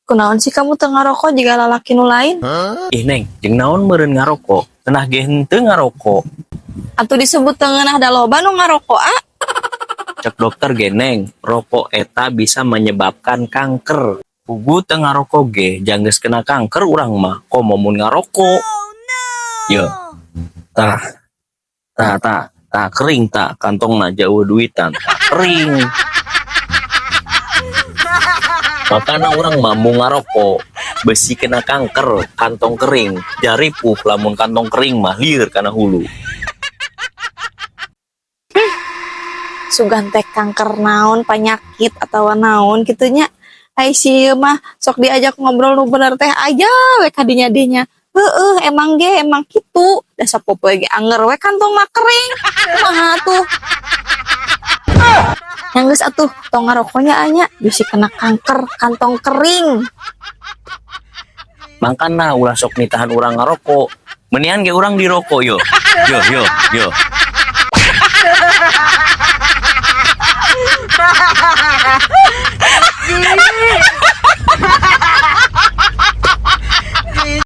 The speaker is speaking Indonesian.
Kunaon sih kamu teu ngarokok jika lalaki nu lain? Ih Neng, jeung naon meureun ngarokok? Tenah ge henteu ngarokok. Atuh disebut teu ngeunah da loba nu ngarokok Cek dokter ge Neng, rokok eta bisa menyebabkan kanker. Pugu teu ngarokok ge janggeus kena kanker urang mah, komo mun ngarokok. Yo. Tah kering tah kantongna jauh duitan, tah kering. Makana urang mah mun ngarokok besi kena kanker, kantong kering, jari puh lamun kantong kering mah lieur kana hulu. sugan teh kanker naon penyakit atau naon gitunya ai si mah sok diajak ngobrol nu bener teh aja we kadinya emang kitu da sapopoe ge anger we kantong mah kering kumaha tuh yang geus atuh tong ngarokoknya anya bisi kena kanker kantong kering. Makana ulah sok nitahan urang ngarokok, menian ge urang dirokok yo.